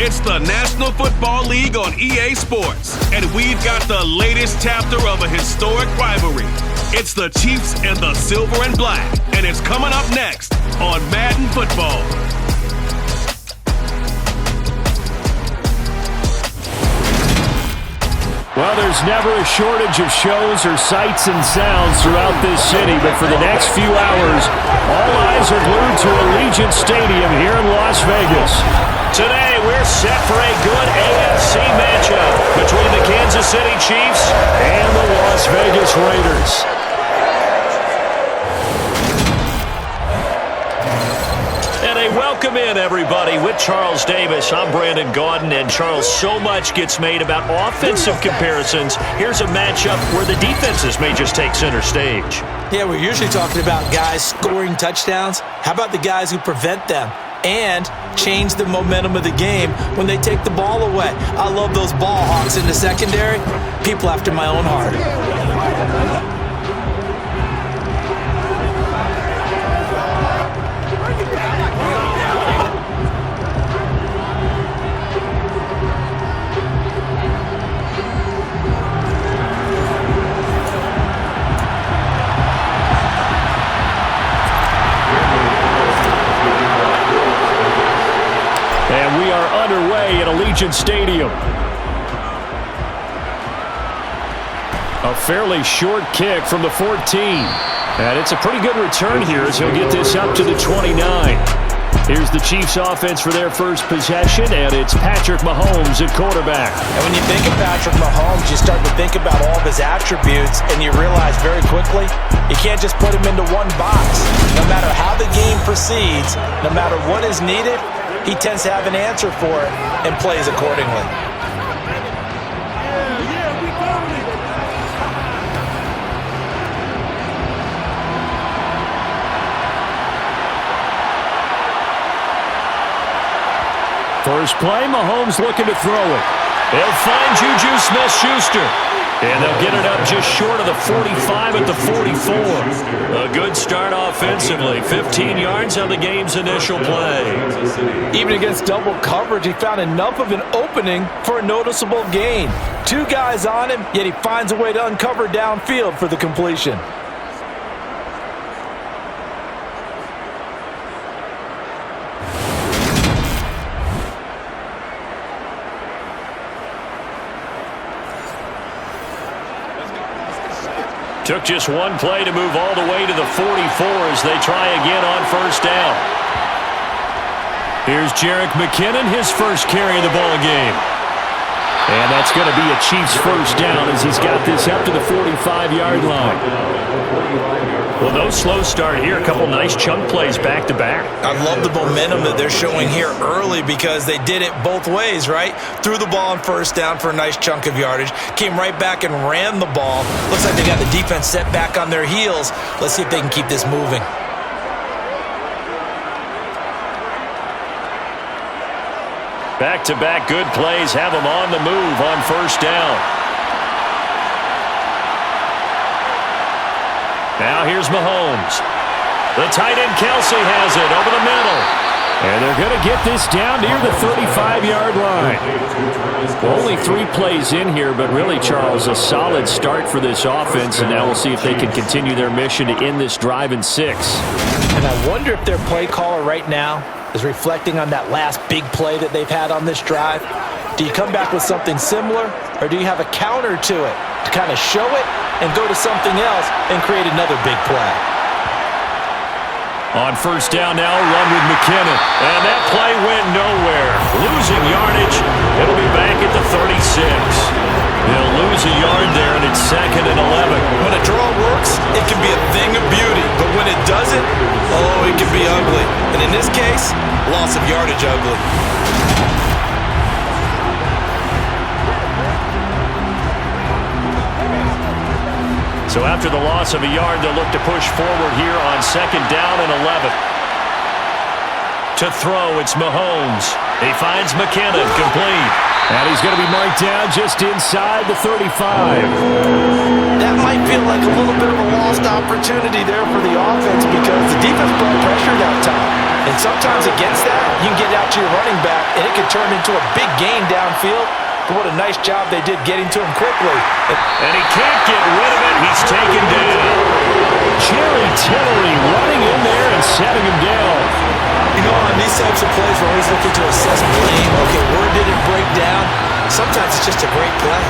It's the National Football League on EA Sports, and we've got the latest chapter of a historic rivalry. It's the Chiefs and the Silver and Black, and it's coming up next on Madden Football. Well, there's never a shortage of shows or sights and sounds throughout this city, but for the next few hours, all eyes are glued to Allegiant Stadium here in Las Vegas. Today, we're set for a good AFC matchup between the Kansas City Chiefs and the Las Vegas Raiders. And a welcome in, everybody, with Charles Davis. I'm Brandon Gaudin, and Charles, so much gets made about offensive comparisons. Here's a matchup where the defenses may just take center stage. Yeah, we're usually talking about guys scoring touchdowns. How about the guys who prevent them and change the momentum of the game when they take the ball away? I love those ball hawks in the secondary. People after my own heart. And we are underway at Allegiant Stadium. A fairly short kick from the 14. And it's a pretty good return here as he'll get this up to the 29. Here's the Chiefs offense for their first possession, and it's Patrick Mahomes at quarterback. And when you think of Patrick Mahomes, you start to think about all of his attributes, and you realize very quickly you can't just put him into one box. No matter how the game proceeds, no matter what is needed, he tends to have an answer for it and plays accordingly. First play, Mahomes looking to throw it. He'll find Juju Smith-Schuster. And they'll get it up just short of the 45 at the 44. A good start offensively. 15 yards on the game's initial play. Even against double coverage, he found enough of an opening for a noticeable gain. Two guys on him, yet he finds a way to uncover downfield for the completion. Took just one play to move all the way to the 44 as they try again on first down. Here's Jerick McKinnon, his first carry of the ball game. And that's going to be a Chiefs first down as he's got this up to the 45-yard line. Well, no slow start here. A couple nice chunk plays back-to-back. I love the momentum that they're showing here early because they did it both ways, right? Threw the ball on first down for a nice chunk of yardage. Came right back and ran the ball. Looks like they got the defense set back on their heels. Let's see if they can keep this moving. Back-to-back good plays have them on the move on first down. Now here's Mahomes. The tight end Kelsey has it over the middle. And they're going to get this down near the 35-yard line. Only 3 plays in here, but really, Charles, a solid start for this offense. And now we'll see if they can continue their mission to end this drive in 6. And I wonder if their play caller right now is reflecting on that last big play that they've had on this drive. Do you come back with something similar, or do you have a counter to it to kind of show it and go to something else and create another big play? On first down now, run with McKinnon. And that play went nowhere. Losing yardage. It'll be back at the 36. They'll lose a yard there, and it's 2nd and 11. When a draw works, it can be a thing of beauty. But when it doesn't, oh, it can be ugly. And in this case, loss of yardage ugly. So after the loss of a yard, they'll look to push forward here on 2nd down and 11. To throw, it's Mahomes. He finds McKinnon, complete. And he's going to be marked down just inside the 35. That might feel like a little bit of a lost opportunity there for the offense because the defense brought pressure that time. And sometimes against that, you can get out to your running back, and it can turn into a big gain downfield. But what a nice job they did getting to him quickly. And he can't get rid of it. He's taken down. Jerry Tillery running in there and setting him down. You know, on these types of plays, we're always looking to assess blame. Okay, where did it break down? Sometimes it's just a great play.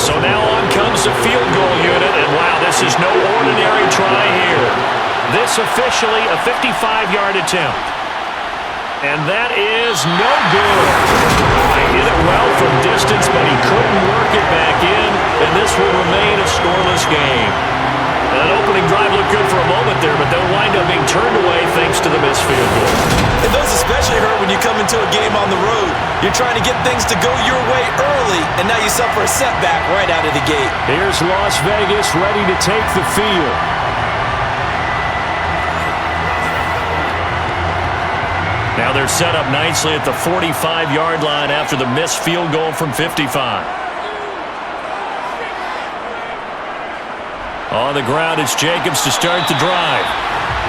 So now on comes the field goal unit, and wow, this is no ordinary try here. This officially a 55-yard attempt. And that is no good. He hit it well from distance, but he couldn't work it back in, and this will remain a scoreless game. That opening drive looked good for a moment there, but they'll wind up being turned away thanks to the missed field goal. And those especially hurt when you come into a game on the road. You're trying to get things to go your way early, and now you suffer a setback right out of the gate. Here's Las Vegas ready to take the field. Now they're set up nicely at the 45-yard line after the missed field goal from 55. On the ground, it's Jacobs to start the drive.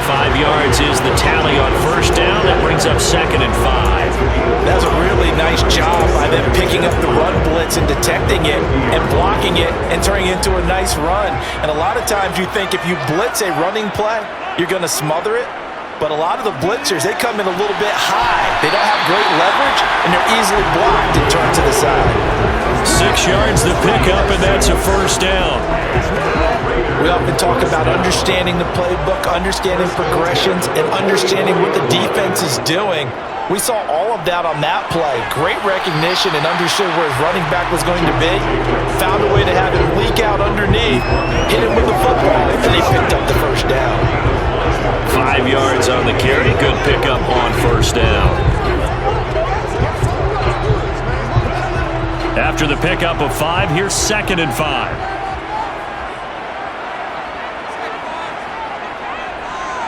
5 yards is the tally on first down. That brings up 2nd and 5. That's a really nice job by them picking up the run blitz and detecting it and blocking it and turning it into a nice run. And a lot of times you think if you blitz a running play, you're going to smother it. But a lot of the blitzers, they come in a little bit high. They don't have great leverage, and they're easily blocked and turned to the side. 6 yards the pickup, and that's a first down. We often talk about understanding the playbook, understanding progressions, and understanding what the defense is doing. We saw all of that on that play. Great recognition and understood where his running back was going to be. Found a way to have him leak out underneath, hit him with the football, and they picked up the first down. 5 yards on the carry. Good pickup on first down. After the pickup of 5, here's 2nd and 5.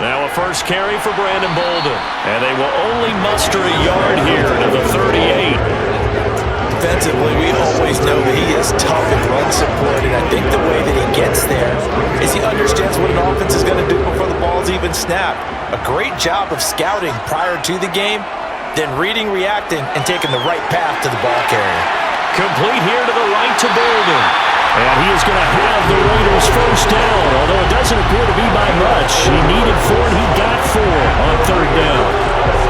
Now a first carry for Brandon Bolden. And they will only muster a yard here to the 38. Defensively, we always know that he is tough in run support, and I think the way that he gets there is he understands what an offense is going to do before the ball's even snapped. A great job of scouting prior to the game, then reading, reacting, and taking the right path to the ball carrier. Complete here to the right to Bolden. And he is going to have the Raiders first down, although it doesn't appear to be by much. He needed 4, and he got 4 on 3rd down.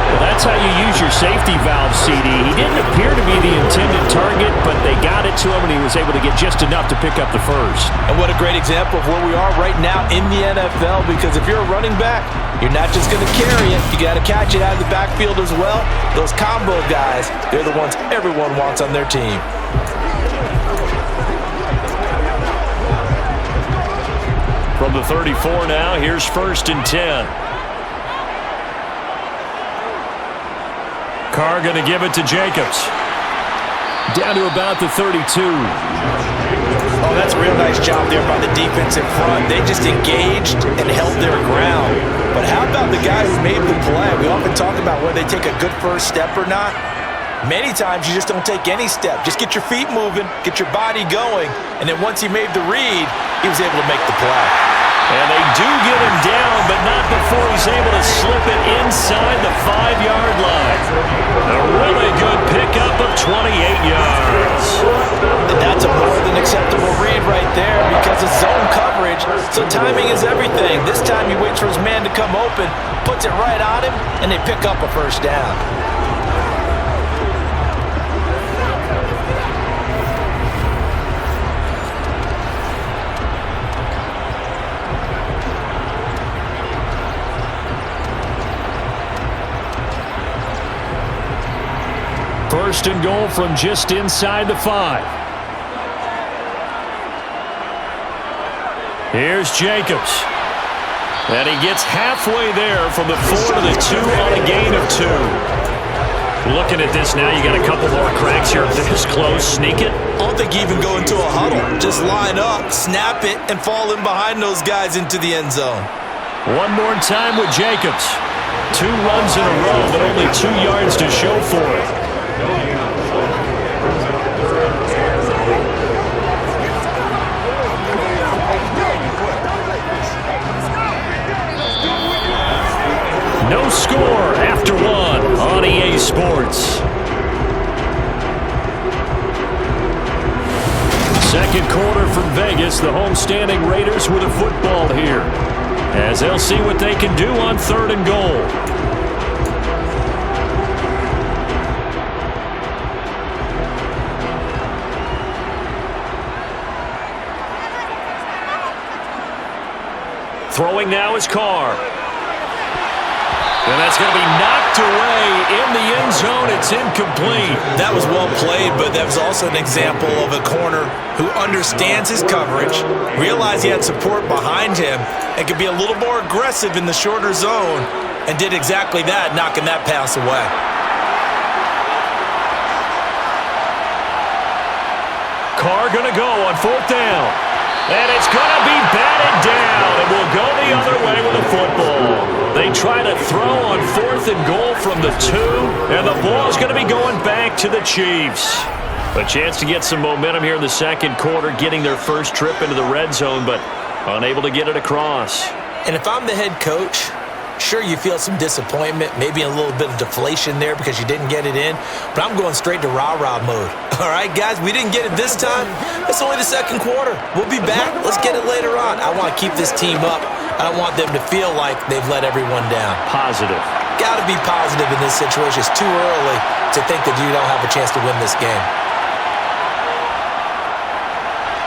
Well, that's how you use your safety valve, CD. He didn't appear to be the intended target, but they got it to him, and he was able to get just enough to pick up the first. And what a great example of where we are right now in the NFL, because if you're a running back, you're not just going to carry it. You got to catch it out of the backfield as well. Those combo guys, they're the ones everyone wants on their team. From the 34 now, here's 1st and 10. Carr going to give it to Jacobs. Down to about the 32. Oh, that's a real nice job there by the defensive front. They just engaged and held their ground. But how about the guy who made the play? We often talk about whether they take a good first step or not. Many times you just don't take any step. Just get your feet moving, get your body going, and then once he made the read, he was able to make the play. And they do get him down, but not before he's able to slip it inside the 5-yard line. A really good pickup of 28 yards. And that's a more than acceptable read right there because of zone coverage, so timing is everything. This time he waits for his man to come open, puts it right on him, and they pick up a first down. First and goal from just inside the 5. Here's Jacobs. And he gets halfway there from the 4 to the 2 on a gain of 2. Looking at this now, you got a couple more cracks here. This close, sneak it. I don't think you even go into a huddle. Just line up, snap it, and fall in behind those guys into the end zone. One more time with Jacobs. 2 runs in a row, but only 2 yards to show for it. No score after 1 on EA Sports. Second quarter from Vegas. The homestanding Raiders with a football here, as they'll see what they can do on 3rd and goal. Throwing now is Carr. And that's going to be knocked away in the end zone. It's incomplete. That was well played, but that was also an example of a corner who understands his coverage, realized he had support behind him, and could be a little more aggressive in the shorter zone, and did exactly that, knocking that pass away. Carr going to go on 4th down. And it's going to be batted down, and will go the other way with a football. They try to throw on 4th and goal from the 2, and the ball's going to be going back to the Chiefs. A chance to get some momentum here in the second quarter, getting their first trip into the red zone, but unable to get it across. And if I'm the head coach, sure, you feel some disappointment, maybe a little bit of deflation there because you didn't get it in, but I'm going straight to rah-rah mode. All right, guys, we didn't get it this time. It's only the second quarter. We'll be back. Let's get it later on. I want to keep this team up. I don't want them to feel like they've let everyone down. Positive. Got to be positive in this situation. It's too early to think that you don't have a chance to win this game.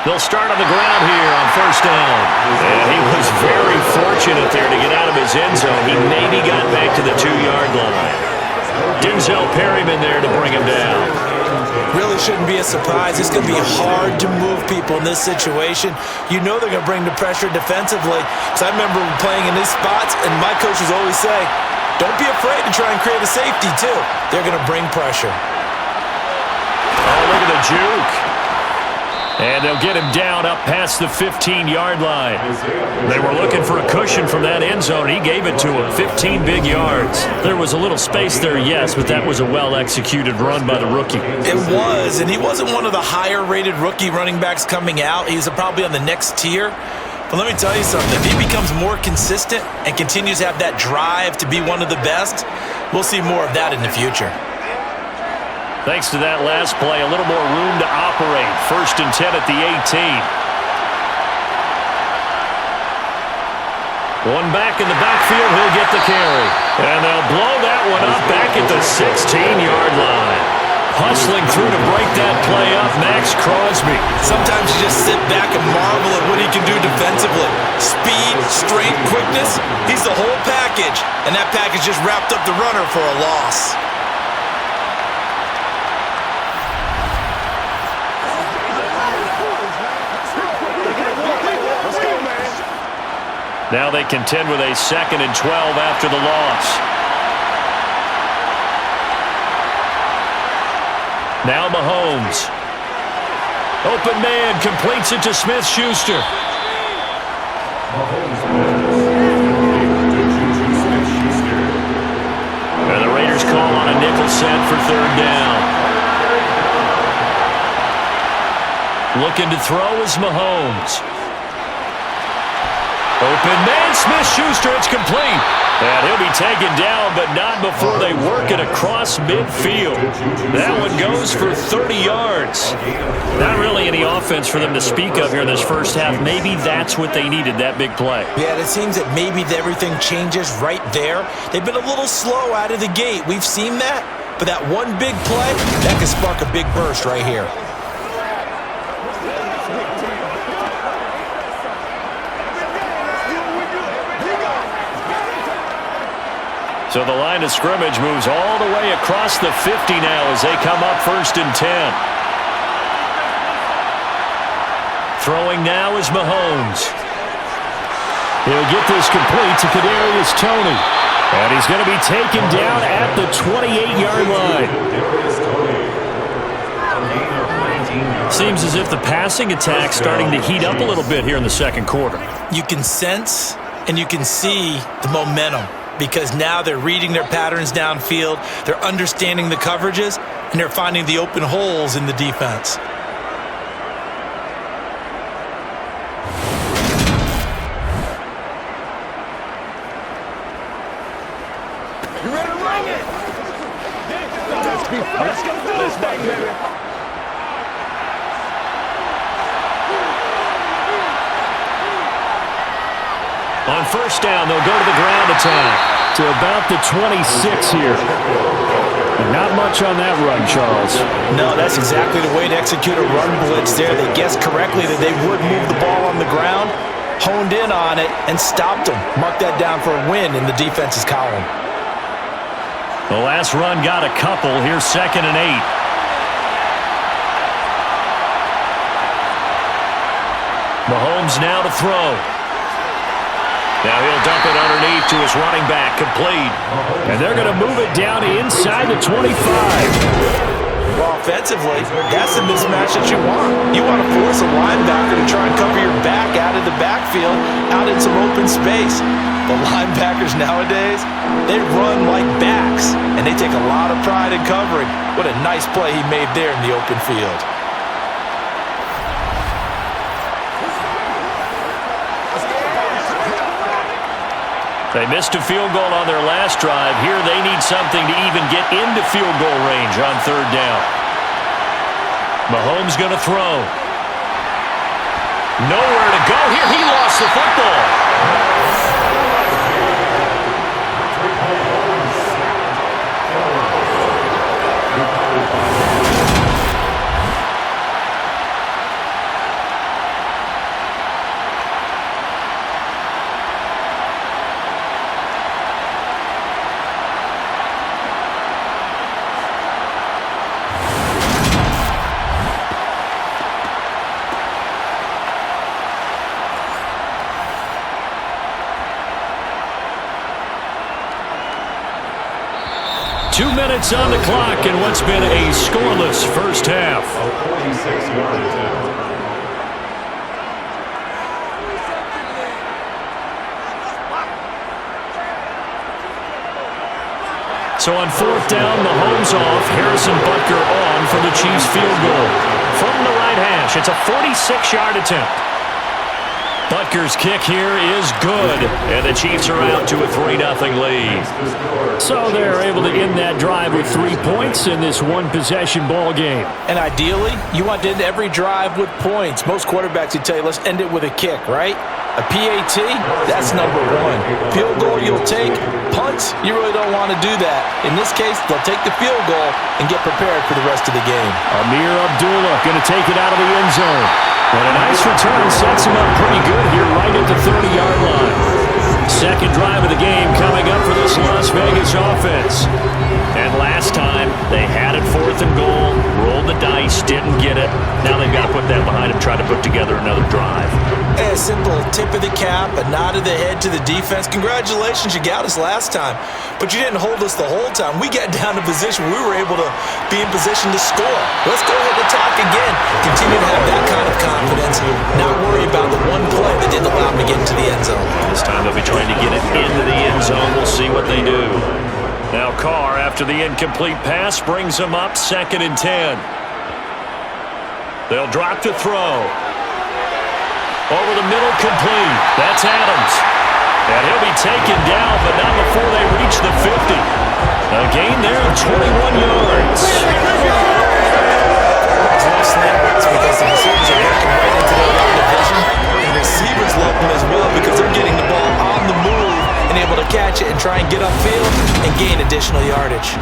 They'll start on the ground here on 1st down. And he was very fortunate there to get out of his end zone. He maybe got back to the 2-yard line. Denzel Perryman there to bring him down. Really shouldn't be a surprise. It's going to be hard to move people in this situation. You know they're going to bring the pressure defensively. Because I remember playing in these spots, and my coaches always say, don't be afraid to try and create a safety, too. They're going to bring pressure. Oh, look at the juke. And they'll get him down up past the 15-yard line. They were looking for a cushion from that end zone. He gave it to him, 15 big yards. There was a little space there, yes, but that was a well-executed run by the rookie. It was, and he wasn't one of the higher-rated rookie running backs coming out. He's probably on the next tier. But let me tell you something. If he becomes more consistent and continues to have that drive to be one of the best, we'll see more of that in the future. Thanks to that last play, a little more room to operate. 1st and 10 at the 18. One back in the backfield, he'll get the carry. And they'll blow that one up back at the 16-yard line. Hustling through to break that play up, Max Crosby. Sometimes you just sit back and marvel at what he can do defensively. Speed, strength, quickness, he's the whole package. And that package just wrapped up the runner for a loss. Now they contend with a 2nd and 12 after the loss. Now Mahomes. Open man, completes it to Smith-Schuster. And the Raiders call on a nickel set for 3rd down. Looking to throw is Mahomes. Open man, Smith-Schuster, it's complete. And he'll be taken down, but not before they work it across midfield. That one goes for 30 yards. Not really any offense for them to speak of here in this first half. Maybe that's what they needed, that big play. Yeah, it seems that maybe everything changes right there. They've been a little slow out of the gate. We've seen that. But that one big play, that could spark a big burst right here. So the line of scrimmage moves all the way across the 50 now as they come up 1st and 10. Throwing now is Mahomes. He'll get this complete to Kadarius Toney. And he's going to be taken down at the 28-yard line. Seems as if the passing attack's starting to heat up a little bit here in the second quarter. You can sense and you can see the momentum. because now they're reading their patterns downfield, they're understanding the coverages, and they're finding the open holes in the defense. You ready to run it? Let's go do this thing, baby. On first down, they'll go to the ground attack to about the 26 here. Not much on that run, Charles. No, that's exactly the way to execute a run blitz there. They guessed correctly that they would move the ball on the ground, honed in on it, and stopped them. Mark that down for a win in the defense's column. The last run got a couple. Here's 2nd and 8. Mahomes now to throw. Now he'll dump it underneath to his running back, complete. And they're going to move it down inside the 25. Well, offensively, that's the mismatch that you want. You want to force a linebacker to try and cover your back out of the backfield, out in some open space. The linebackers nowadays, they run like backs, and they take a lot of pride in covering. What a nice play he made there in the open field. They missed a field goal on their last drive. Here they need something to even get into field goal range on 3rd down. Mahomes going to throw. Nowhere to go here. He lost the football. Two minutes on the clock in what's been a scoreless first half. So on 4th down, Mahomes off, Harrison Butker on for the Chiefs field goal. From the right hash, it's a 46-yard attempt. Butker's kick here is good, and the Chiefs are out to a 3-0 lead. So they're able to end that drive with 3 points in this one-possession ball game. And ideally, you want to end every drive with points. Most quarterbacks would tell you, let's end it with a kick, right? A PAT, that's number 1. Field goal you'll take. Punts, you really don't want to do that. In this case, they'll take the field goal and get prepared for the rest of the game. Amir Abdullah going to take it out of the end zone. And a nice return sets him up pretty good here right at the 30-yard line. Second drive of the game coming up for this Las Vegas offense. And last time, they had it 4th and goal, rolled the dice, didn't get it. Now they've got to put that behind them, try to put together another drive. A simple tip of the cap, a nod of the head to the defense. Congratulations, you got us last time. But you didn't hold us the whole time. We got down to position. We were able to be in position to score. Let's go ahead and attack again. Continue to have that kind of confidence. Not worry about the one play that didn't allow them to get into the end zone. This time they'll be trying to get it into the end zone. We'll see what they do. Now Carr, after the incomplete pass, brings them up 2nd and 10. They'll drop to throw. Over the middle, complete. That's Adams. And he'll be taken down, but not before they reach the 50. A gain there of 21 yards. It's less snappers because the receivers are working right into their line of vision. And receivers love them as well because they're getting the ball on the move and able to catch it and try and get upfield and gain additional yardage.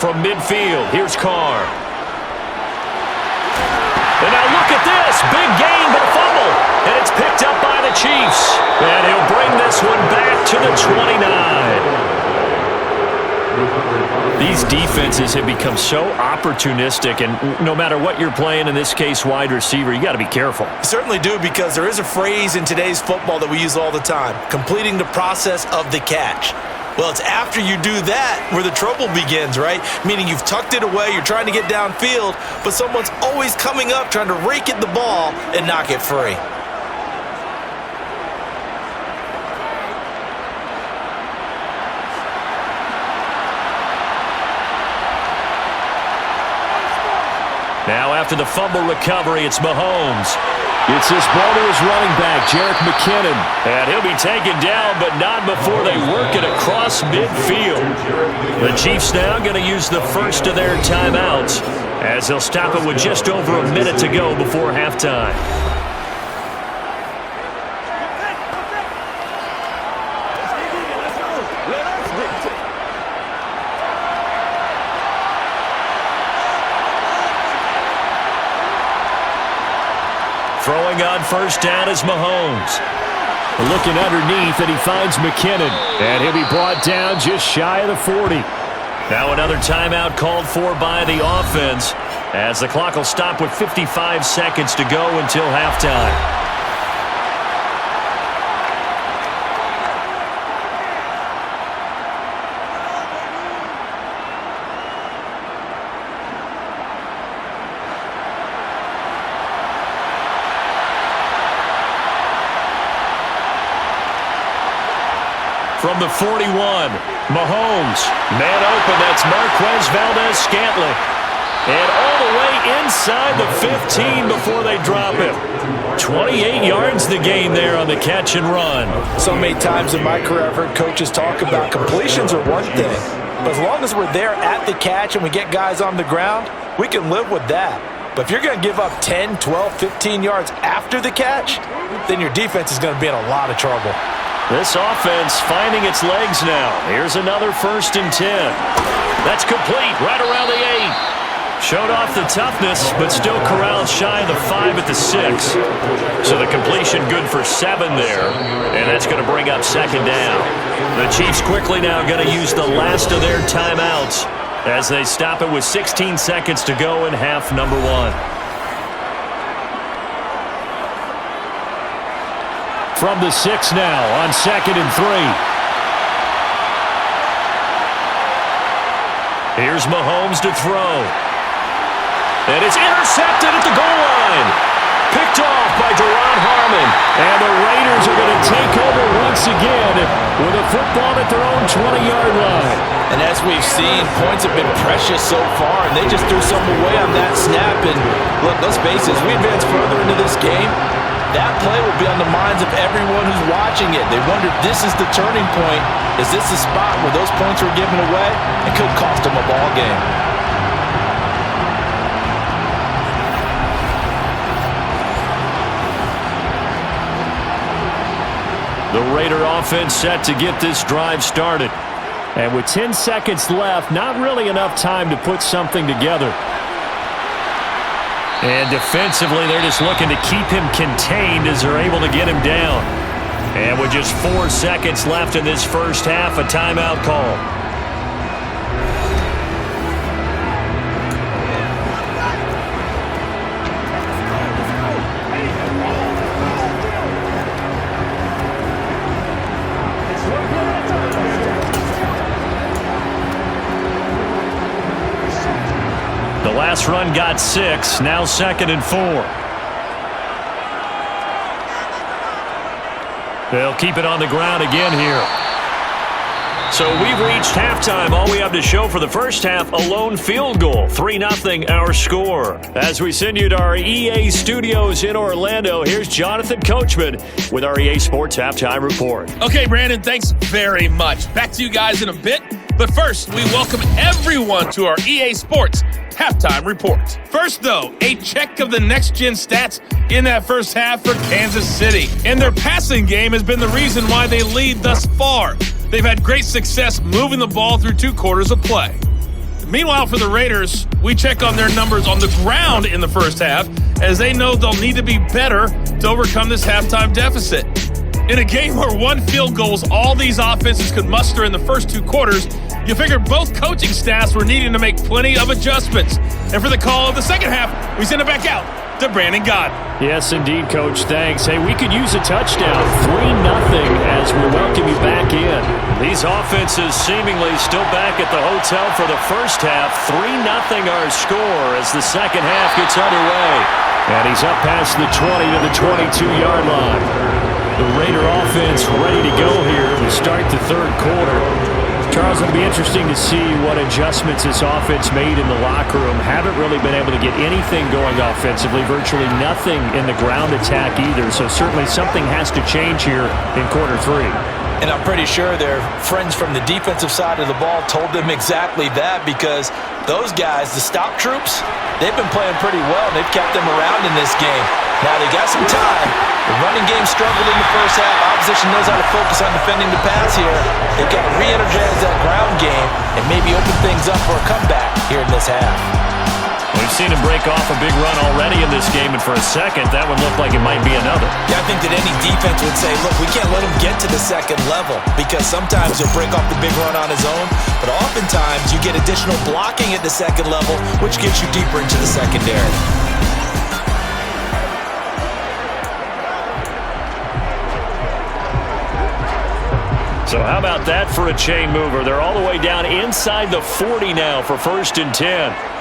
From midfield, here's Carr. And now look at this. Big gain, but a fumble. And it's picked up by the Chiefs. And he'll bring this one back to the 29. These defenses have become so opportunistic, and no matter what you're playing, in this case wide receiver, you got to be careful. You certainly do, because there is a phrase in today's football that we use all the time, completing the process of the catch. Well, it's after you do that where the trouble begins, right? Meaning you've tucked it away, you're trying to get downfield, but someone's always coming up trying to rake at the ball and knock it free. Now after the fumble recovery, it's Mahomes. It's this ball to his running back, Jerick McKinnon. And he'll be taken down, but not before they work it across midfield. The Chiefs now going to use the first of their timeouts as they'll stop it with just over a minute to go before halftime. Throwing on first down is Mahomes. Looking underneath, and he finds McKinnon. And he'll be brought down just shy of the 40. Now another timeout called for by the offense as the clock will stop with 55 seconds to go until halftime. From the 41, Mahomes. Man open, that's Marquez Valdez-Scantling. And all the way inside the 15 before they drop him. 28 yards the gain there on the catch and run. So many times in my career I've heard coaches talk about completions are one thing. But as long as we're there at the catch and we get guys on the ground, we can live with that. But if you're going to give up 10, 12, 15 yards after the catch, then your defense is going to be in a lot of trouble. This offense finding its legs now. Here's another 1st and 10. That's complete right around the 8. Showed off the toughness, but still corralled shy of the 5 at the 6. So the completion good for 7 there, and that's going to bring up 2nd down. The Chiefs quickly now going to use the last of their timeouts as they stop it with 16 seconds to go in half number 1. From the 6 now on 2nd and 3. Here's Mahomes to throw. And it's intercepted at the goal line. Picked off by Duron Harmon. And the Raiders are going to take over once again with a football at their own 20-yard line. And as we've seen, points have been precious so far, and they just threw some away on that snap. And look, let's face it, as we advance further into this game, that play will be on the minds of everyone who's watching it. They wonder, this is the turning point. Is this the spot where those points were given away? It could cost them a ball game. The Raider offense set to get this drive started. And with 10 seconds left, not really enough time to put something together. And defensively, they're just looking to keep him contained as they're able to get him down. And with just 4 seconds left in this first half, a timeout call. The last run got 6, now 2nd and 4. They'll keep it on the ground again here. So we've reached halftime. All we have to show for the first half, a lone field goal. 3-0 our score. As we send you to our EA studios in Orlando, here's Jonathan Coachman with our EA Sports Halftime Report. Okay, Brandon, thanks very much. Back to you guys in a bit. But first, we welcome everyone to our EA Sports Halftime Report. First, though, a check of the next-gen stats in that first half for Kansas City. And their passing game has been the reason why they lead thus far. They've had great success moving the ball through 2 quarters of play. Meanwhile, for the Raiders, we check on their numbers on the ground in the first half, as they know they'll need to be better to overcome this halftime deficit. In a game where 1 field goal is all these offenses could muster in the first 2 quarters, you figure both coaching staffs were needing to make plenty of adjustments. And for the call of the second half, we send it back out to Brandon Gott. Yes, indeed, Coach. Thanks. Hey, we could use a touchdown. 3-0 as we welcome you back in. These These offenses seemingly still back at the hotel for the first half. 3-0 our score as the second half gets underway. And he's up past the 20 to the 22-yard line. The Raider offense ready to go here to start the third quarter. Charles, it'll be interesting to see what adjustments this offense made in the locker room. Haven't really been able to get anything going offensively, virtually nothing in the ground attack either. So certainly something has to change here in quarter three. And I'm pretty sure their friends from the defensive side of the ball told them exactly that, because those guys, the stop troops, they've been playing pretty well. They've kept them around in this game. Now they got some time. The running game struggled in the first half. Opposition knows how to focus on defending the pass here. They've got to re-energize that ground game and maybe open things up for a comeback here in this half. We've seen him break off a big run already in this game, and for a second, that one looked like it might be another. Yeah, I think that any defense would say, look, we can't let him get to the second level, because sometimes he'll break off the big run on his own, but oftentimes you get additional blocking at the second level, which gets you deeper into the secondary. So how about that for a chain mover? They're all the way down inside the 40 now for 1st and 10.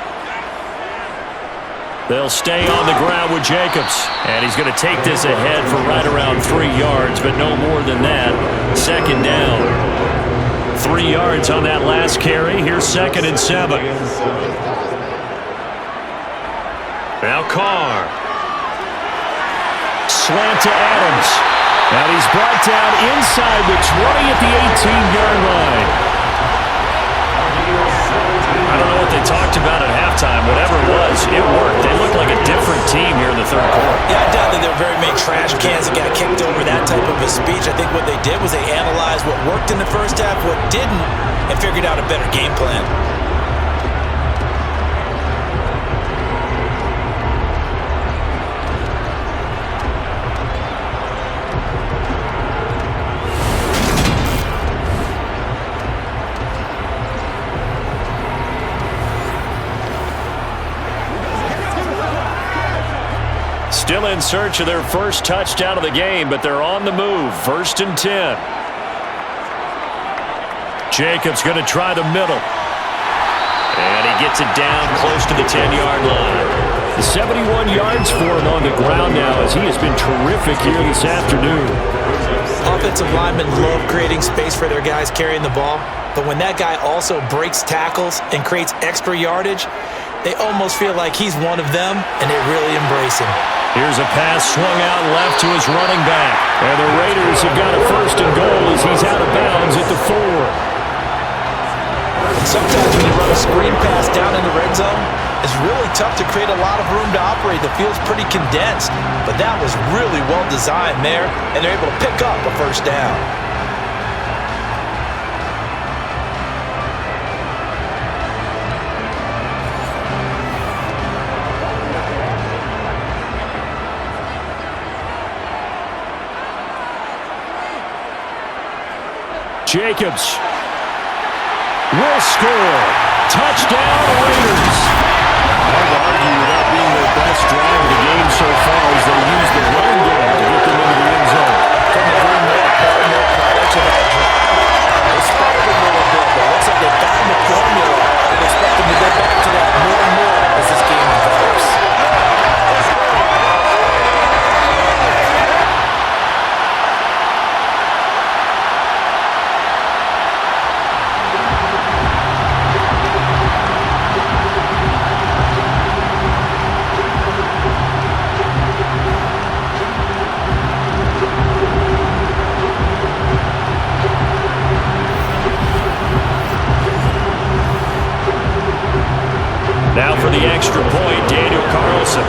They'll stay on the ground with Jacobs. And he's going to take this ahead for right around 3 yards, but no more than that. Second down. 3 yards on that last carry. Here's 2nd and 7. Now Carr. Slant to Adams. And he's brought down inside the 20 at the 18-yard line. I don't know what they talked about at halftime. Whatever it was, it worked. They looked like a different team here in the third quarter. Yeah, I doubt that there were very many trash cans that got kicked over that type of a speech. I think what they did was they analyzed what worked in the first half, what didn't, and figured out a better game plan. Still in search of their first touchdown of the game, but they're on the move. 1st and 10. Jacobs going to try the middle. And he gets it down close to the 10-yard line. 71 yards for him on the ground now, as he has been terrific here this afternoon. Offensive linemen love creating space for their guys carrying the ball, but when that guy also breaks tackles and creates extra yardage, they almost feel like he's one of them, and they really embrace him. Here's a pass swung out left to his running back. And the Raiders have got a 1st and goal as he's out of bounds at the 4. Sometimes when you run a screen pass down in the red zone, it's really tough to create a lot of room to operate. The field's pretty condensed, but that was really well designed there, and they're able to pick up a 1st down. Jacobs will score. Touchdown, Raiders. Hard to argue without being their best drive of the game so far as they use the run game to get them into the end zone. Couldn't agree more prior to that drive. They spread it a little bit, but it looks like they found the formula. I expect them to go back to that more and more as this game develops. Now for the extra point, Daniel Carlson.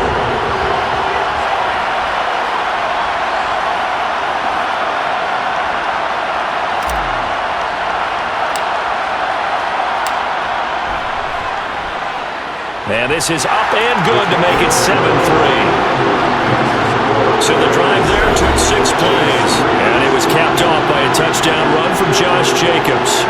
And this is up and good to make it 7-3. So the drive there took 6 plays. And it was capped off by a touchdown run from Josh Jacobs.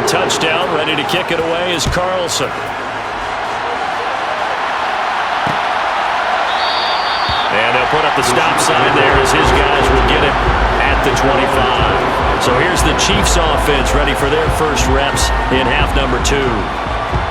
Touchdown, ready to kick it away is Carlson. And they'll put up the stop sign there as his guys will get it at the 25. So here's the Chiefs offense ready for their first reps in half number 2.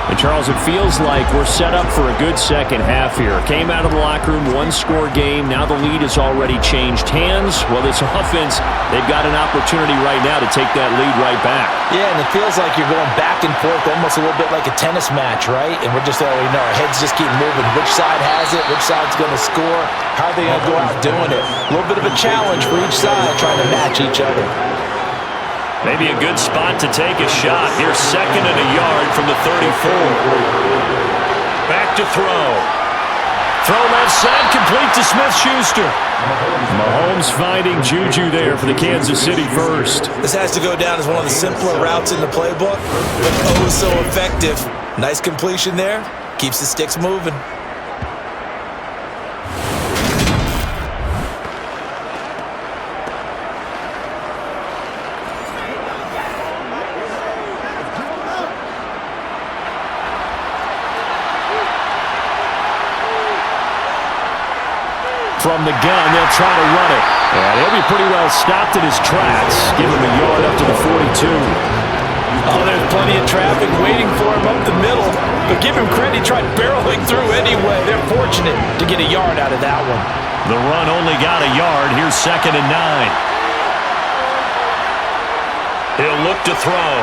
And Charles, it feels like we're set up for a good second half here. Came out of the locker room, one-score game. Now the lead has already changed hands. Well, this offense, they've got an opportunity right now to take that lead right back. Yeah, and it feels like you're going back and forth almost a little bit like a tennis match, right? And we're just already know our heads just keep moving. Which side has it? Which side's going to score? How are they going to go out doing it? A little bit of a challenge for each side trying to match each other. Maybe a good spot to take a shot. Here's 2nd and a yard from the 34. Back to throw. Throw left side, complete to Smith-Schuster. Mahomes finding Juju there for the Kansas City first. This has to go down as one of the simpler routes in the playbook, but oh so effective. Nice completion there. Keeps the sticks moving. From the gun, they'll try to run it. And he'll be pretty well stopped in his tracks. Give him a yard up to the 42. Oh, there's plenty of traffic waiting for him up the middle. But give him credit, he tried barreling through anyway. They're fortunate to get a yard out of that one. The run only got a yard. Here's 2nd and 9. He'll look to throw.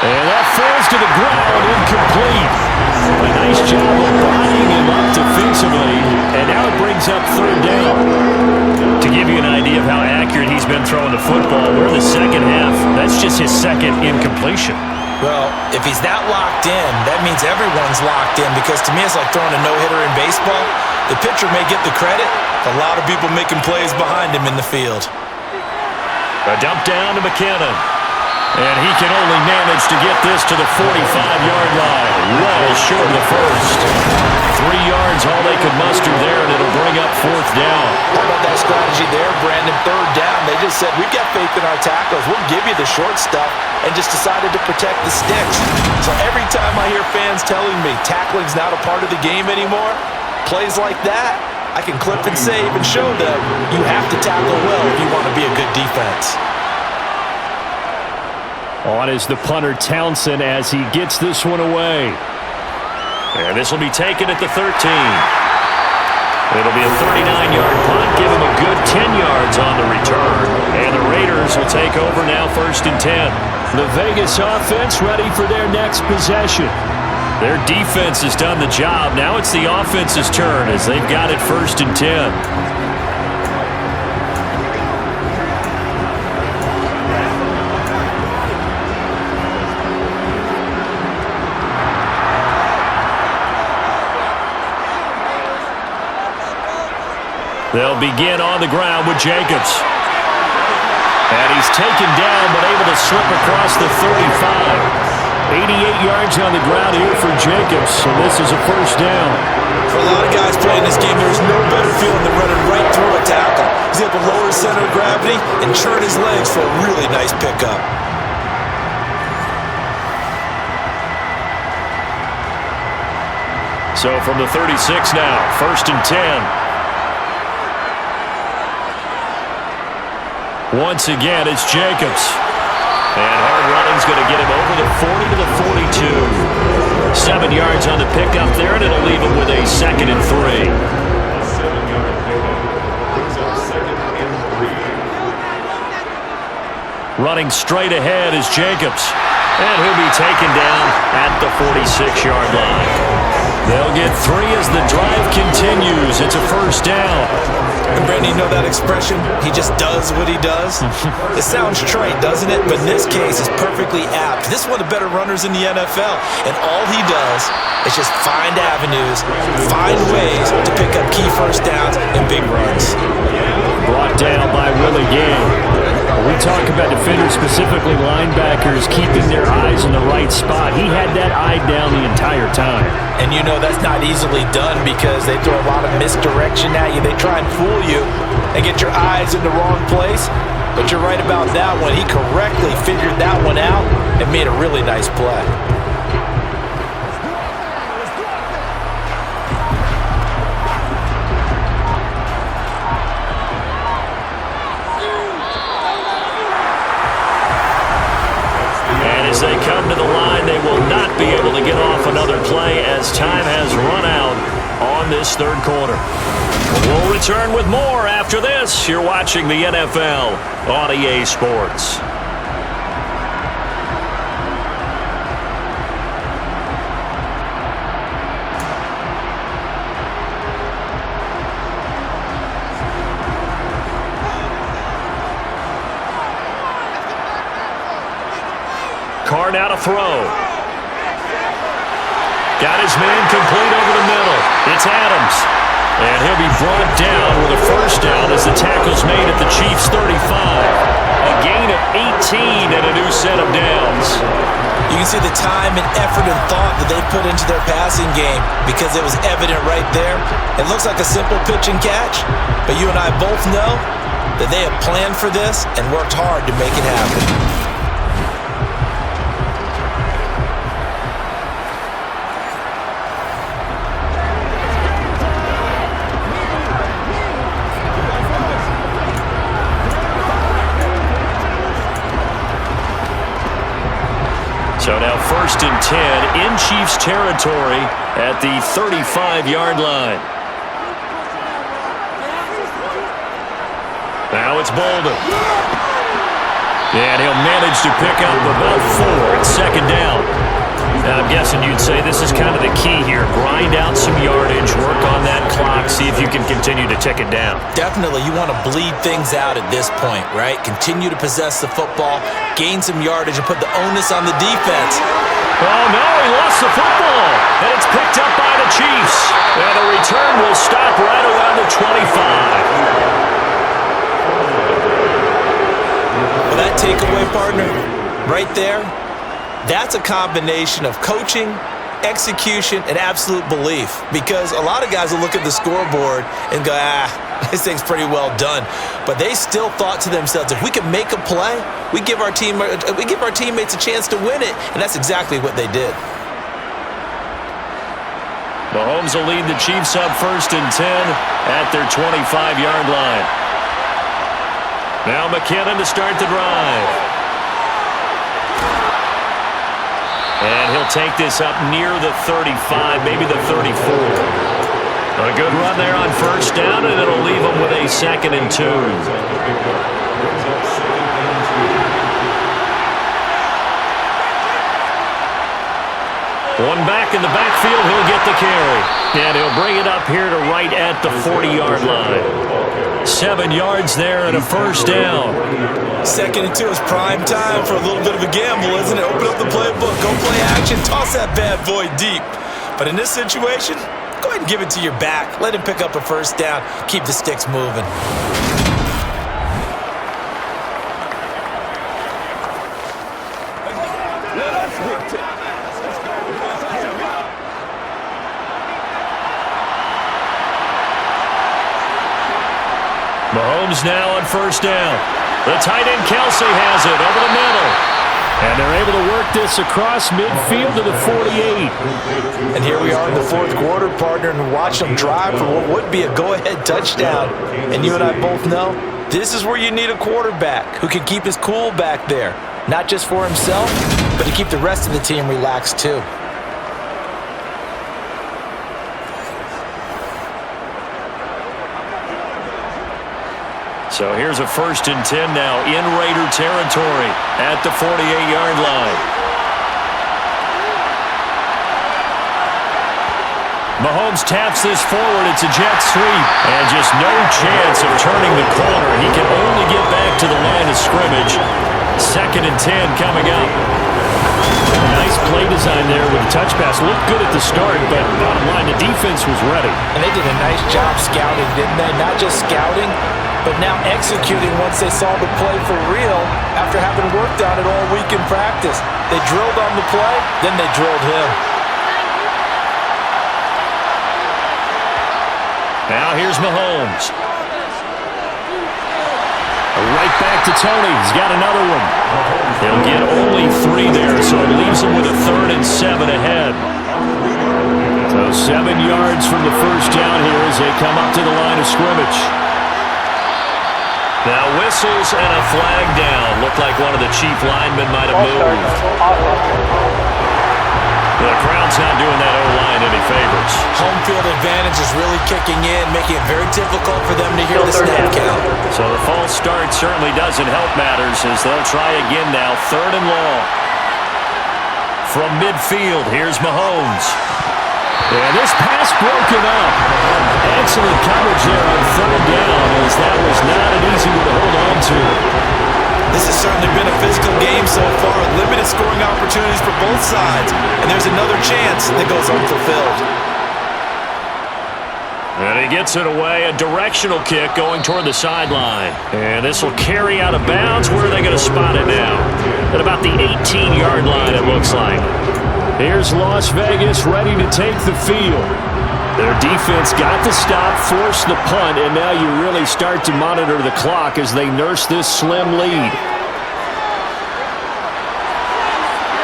And that falls to the ground, incomplete. A nice job of bodying him up defensively, and now it brings up 3rd down. To give you an idea of how accurate he's been throwing the football, we're in the second half. That's just his 2nd incompletion. Well, if he's that locked in, that means everyone's locked in, because to me it's like throwing a no-hitter in baseball. The pitcher may get the credit, a lot of people making plays behind him in the field. A dump down to McKinnon. And he can only manage to get this to the 45-yard line. Well short of the first. 3 yards, all they could muster there, and it'll bring up 4th down. How about that strategy there, Brandon? 3rd down. They just said, we've got faith in our tackles. We'll give you the short stuff, and just decided to protect the sticks. So every time I hear fans telling me tackling's not a part of the game anymore, plays like that, I can clip and save and show them you have to tackle well if you want to be a good defense. On is the punter Townsend as he gets this one away. And this will be taken at the 13. It'll be a 39-yard punt. Give him a good 10 yards on the return. And the Raiders will take over now 1st and 10. The Vegas offense ready for their next possession. Their defense has done the job. Now it's the offense's turn as they've got it 1st and 10. They'll begin on the ground with Jacobs. And he's taken down but able to slip across the 35. 88 yards on the ground here for Jacobs, so this is a 1st down. For a lot of guys playing this game, there's no better feeling than running right through a tackle. He's able to lower his center of gravity and churn his legs for a really nice pickup. So from the 36 now, 1st and 10. Once again, it's Jacobs. And hard running's going to get him over the 40 to the 42. 7 yards on the pickup there, and it'll leave him with a 2nd and 3. Running straight ahead is Jacobs. And he'll be taken down at the 46-yard line. They'll get 3 as the drive continues. It's a 1st down. And Brandon, you know that expression? He just does what he does? It sounds trite, doesn't it? But in this case, it's perfectly apt. This is one of the better runners in the NFL. And all he does is just find avenues, find ways to pick up key 1st downs and big runs. Brought down by Willie Gay. We talk about defenders, specifically linebackers, keeping their eyes in the right spot. He had that eye down the entire time. And you know that's not easily done because they throw a lot of misdirection at you. They try and fool you and get your eyes in the wrong place. But you're right about that one. He correctly figured that one out and made a really nice play. And as they come to the line, they will not be able to get off another play as time has run out on this third quarter. We'll return with more after this. You're watching the NFL on EA Sports. Carr now to throw. Got his man complete over the middle. It's Adams. And he'll be brought down with a first down as the tackle's made at the Chiefs' 35. A gain of 18 and a new set of downs. You can see the time and effort and thought that they put into their passing game because it was evident right there. It looks like a simple pitch and catch, but you and I both know that they have planned for this and worked hard to make it happen. So now 1st and 10 in Chiefs territory at the 35-yard line. Now it's Bolden. And he'll manage to pick up about 4 at second down. Now I'm guessing you'd say this is kind of the key here. Grind out some yardage, work on that clock, see if you can continue to tick it down. Definitely, you want to bleed things out at this point, right? Continue to possess the football, gain some yardage, and put the onus on the defense. Oh, no, he lost the football. And it's picked up by the Chiefs. And the return will stop right around the 25. Well, that takeaway, partner, right there, that's a combination of coaching, execution, and absolute belief. Because a lot of guys will look at the scoreboard and go, this thing's pretty well done. But they still thought to themselves, if we can make a play, we give our teammates a chance to win it. And that's exactly what they did. Mahomes will lead the Chiefs up 1st and 10 at their 25-yard line. Now McKinnon to start the drive. And he'll take this up near the 35, maybe the 34. A good run there on first down, and it'll leave them with a 2nd and 2. One back in the backfield, he'll get the carry. And he'll bring it up here to right at the 40-yard line. 7 yards there and a first down. 2nd and 2 is prime time for a little bit of a gamble, isn't it? Open up the playbook, go play action, toss that bad boy deep. But in this situation, go ahead and give it to your back. Let him pick up a first down. Keep the sticks moving. Mahomes now on first down. The tight end Kelsey has it over the middle. And they're able to work this across midfield to the 48. And here we are in the 4th quarter, partner, and watch them drive for what would be a go-ahead touchdown. And you and I both know this is where you need a quarterback who can keep his cool back there. Not just for himself, but to keep the rest of the team relaxed too. So here's a 1st and 10 now in Raider territory at the 48-yard line. Mahomes taps this forward. It's a jet sweep. And just no chance of turning the corner. He can only get back to the line of scrimmage. 2nd and 10 coming up. Nice play design there with the touch pass. Looked good at the start, but bottom line, the defense was ready. And they did a nice job scouting, didn't they? Not just scouting, but now executing once they saw the play for real after having worked on it all week in practice. They drilled on the play, then they drilled him. Now here's Mahomes. Right back to Tony. He's got another one. He'll get only 3 there, so it leaves him with a 3rd and 7 ahead. So 7 yards from the first down here as they come up to the line of scrimmage. Now whistles and a flag down. Looked like one of the chief linemen might have moved. The crowd's not doing that O-line any favors. Home field advantage is really kicking in, making it very difficult for them to hear the snap count. So the false start certainly doesn't help matters as they'll try again now. 3rd and long. From midfield, here's Mahomes. And this pass broken up. Excellent coverage there on 3rd down as that was not an easy one to hold on to. This has certainly been a physical game so far. Limited scoring opportunities for both sides. And there's another chance that goes unfulfilled. And he gets it away. A directional kick going toward the sideline. And this will carry out of bounds. Where are they going to spot it now? At about the 18-yard line, it looks like. Here's Las Vegas ready to take the field. Their defense got the stop, forced the punt, and now you really start to monitor the clock as they nurse this slim lead.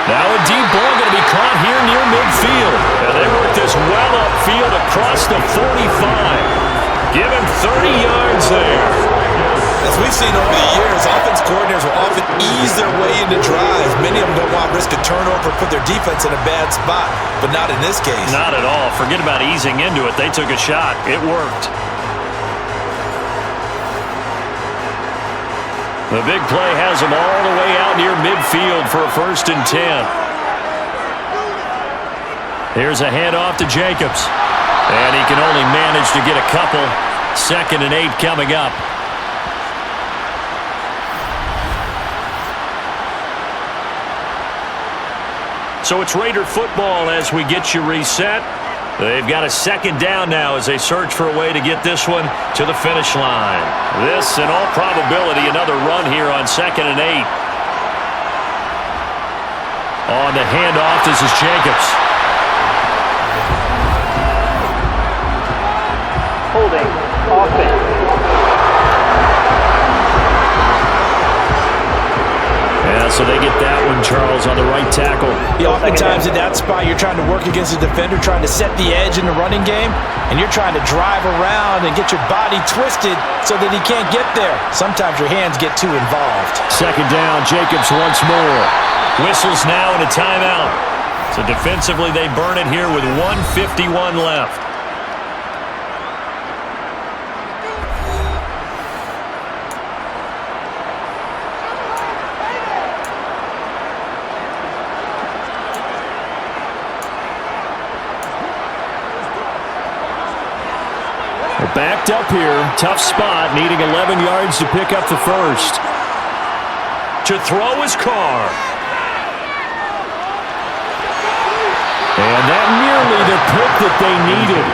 Now a deep ball going to be caught here near midfield. And they work this well upfield across the 45. Give him 30 yards there. As we've seen over the years, offense coordinators will often ease their way into drives. Many of them don't want to risk a turnover or put their defense in a bad spot, but not in this case. Not at all. Forget about easing into it. They took a shot. It worked. The big play has them all the way out near midfield for a 1st and 10. Here's a handoff to Jacobs. And he can only manage to get a couple. 2nd and 8 coming up. So it's Raider football as we get you reset. They've got a 2nd down now as they search for a way to get this one to the finish line. This, in all probability, another run here on 2nd and 8. On the handoff, this is Jacobs. Holding. Offense. Yeah, so they get that one, Charles, on the right tackle. Yeah, oftentimes in that spot, you're trying to work against a defender, trying to set the edge in the running game, and you're trying to drive around and get your body twisted so that he can't get there. Sometimes your hands get too involved. 2nd down, Jacobs once more. Whistles now and a timeout. So defensively, they burn it here with 1:51 left. Backed up here, tough spot, needing 11 yards to pick up the 1st. To throw his car. And that nearly the pick that they needed.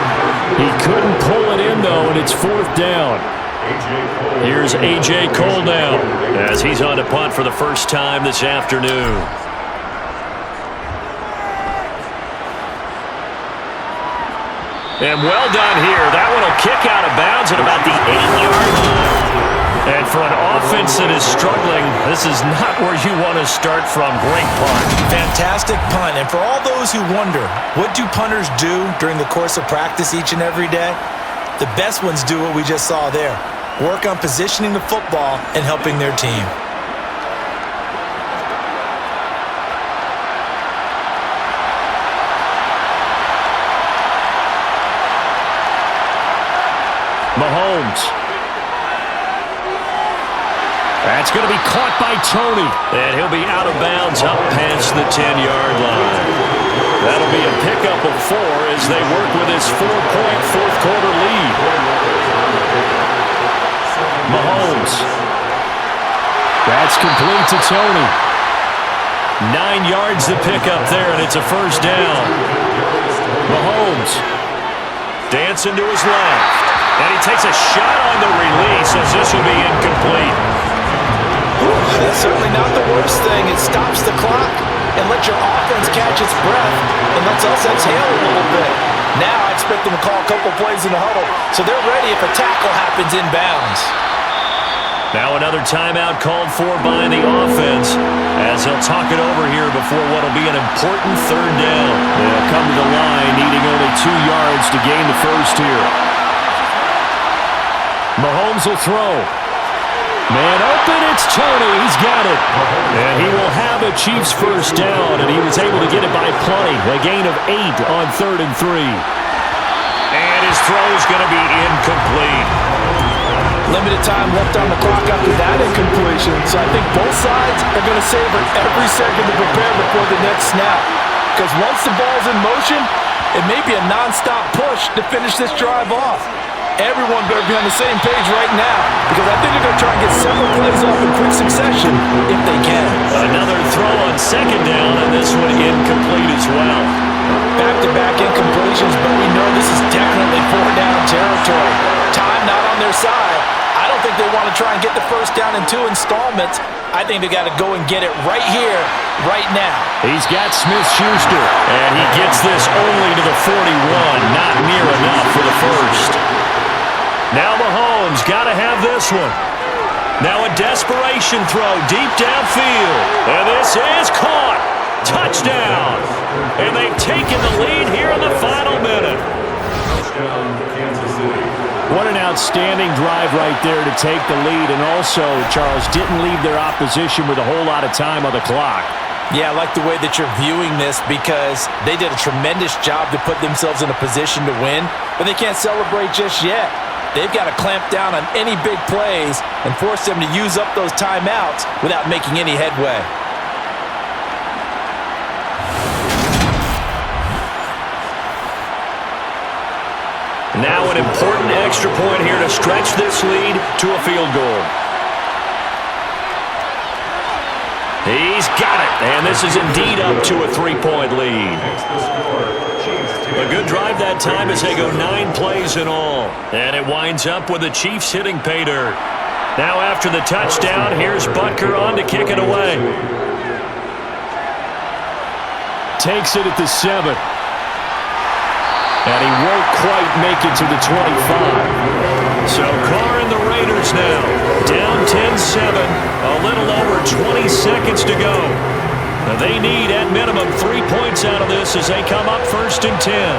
He couldn't pull it in, though, and it's 4th down. Here's A.J. Cole now as he's on to punt for the first time this afternoon. And well done here. That one will kick out of bounds at about the 8-yard line. And for an offense that is struggling, this is not where you want to start from. Great punt. Fantastic punt. And for all those who wonder, what do punters do during the course of practice each and every day? The best ones do what we just saw there. Work on positioning the football and helping their team. Mahomes. That's going to be caught by Tony. And he'll be out of bounds up past the 10-yard line. That'll be a pickup of 4 as they work with this 4-point fourth-quarter lead. Mahomes. That's complete to Tony. 9 yards to pick up there, and it's a 1st down. Mahomes. Dancing to his left. And he takes a shot on the release as this will be incomplete. That's certainly not the worst thing. It stops the clock and lets your offense catch its breath and lets us exhale a little bit. Now I expect them to call a couple plays in the huddle so they're ready if a tackle happens inbounds. Now another timeout called for by the offense as he'll talk it over here before what will be an important third down. They'll come to the line needing only 2 yards to gain the first here. Mahomes will throw. Man open, it's Tony. He's got it. And he will have a Chiefs first down, and he was able to get it by plenty. A gain of 8 on 3rd and 3. And his throw is going to be incomplete. Limited time left on the clock after that incompletion, so I think both sides are going to savor every second to prepare before the next snap. Because once the ball's in motion, it may be a non-stop push to finish this drive off. Everyone better be on the same page right now, because I think they're going to try and get several plays off in quick succession if they can. Another throw on 2nd down, and this one incomplete as well. Back-to-back incompletions, but we know this is definitely 4-down territory. Time not on their side. I don't think they want to try and get the first down in 2 installments. I think they got to go and get it right here, right now. He's got Smith-Schuster, and he gets this only to the 41, not near enough for the first. Now Mahomes got to have this one. Now a desperation throw deep downfield. And this is caught. Touchdown. And they've taken the lead here in the final minute. what an outstanding drive right there to take the lead. And also, Charles, didn't leave their opposition with a whole lot of time on the clock. Yeah, I like the way that you're viewing this because they did a tremendous job to put themselves in a position to win, but they can't celebrate just yet. They've got to clamp down on any big plays and force them to use up those timeouts without making any headway. Now an important extra point here to stretch this lead to a field goal. He's got it, and this is indeed up to a 3-point lead. A good drive that time as they go 9 plays in all. And it winds up with the Chiefs hitting pay dirt. Now after the touchdown, here's Butker on to kick it away. Takes it at the 7. And he won't quite make it to the 25. So Carr and the Raiders now down 10-7, a little over 20 seconds to go. Now they need at minimum 3 points out of this as they come up 1st and 10.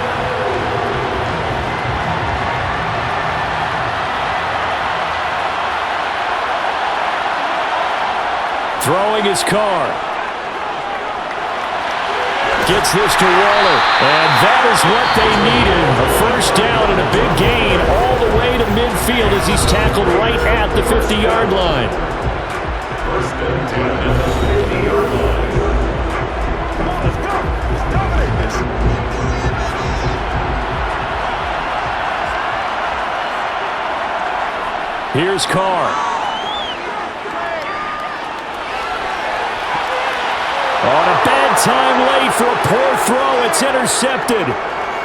Throwing his Carr. Gets this to Waller, and that is what they needed. A first down and a big gain all the way to midfield as he's tackled right at the 50-yard line. First and 10 at the 50-yard line. Come on, let's go. Let's dominate this. Here's Carr. On a bad time late for a poor throw. It's intercepted.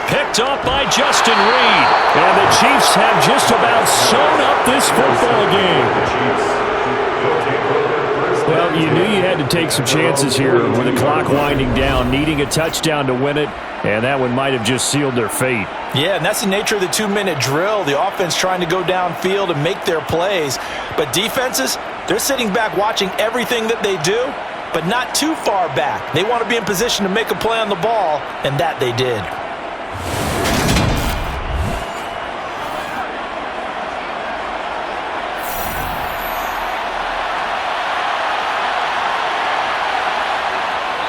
Picked up by Justin Reid. And the Chiefs have just about sewn up this football game. Well, you knew you had to take some chances here with the clock winding down, needing a touchdown to win it, and that one might have just sealed their fate. Yeah, and that's the nature of the 2-minute drill. The offense trying to go downfield and make their plays. But defenses, they're sitting back watching everything that they do, but not too far back. They want to be in position to make a play on the ball, and that they did.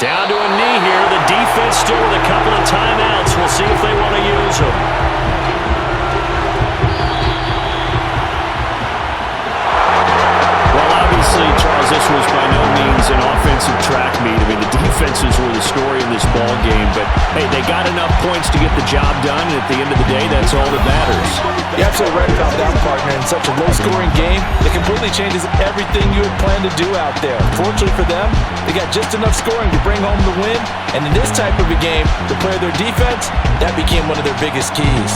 Down to a knee here. The defense still with a couple of timeouts. We'll see if they want to use them. Well, obviously, Charles, this was by no means an offensive track meet. I mean, the defenses were the story in this ball game, but hey, they got enough points to get the job done, and at the end of the day, that's all that matters. You're absolutely right about that, partner. In such a low-scoring game, it completely changes everything you had planned to do out there. Fortunately for them, they got just enough scoring to bring home the win, and in this type of a game, to play their defense, that became one of their biggest keys.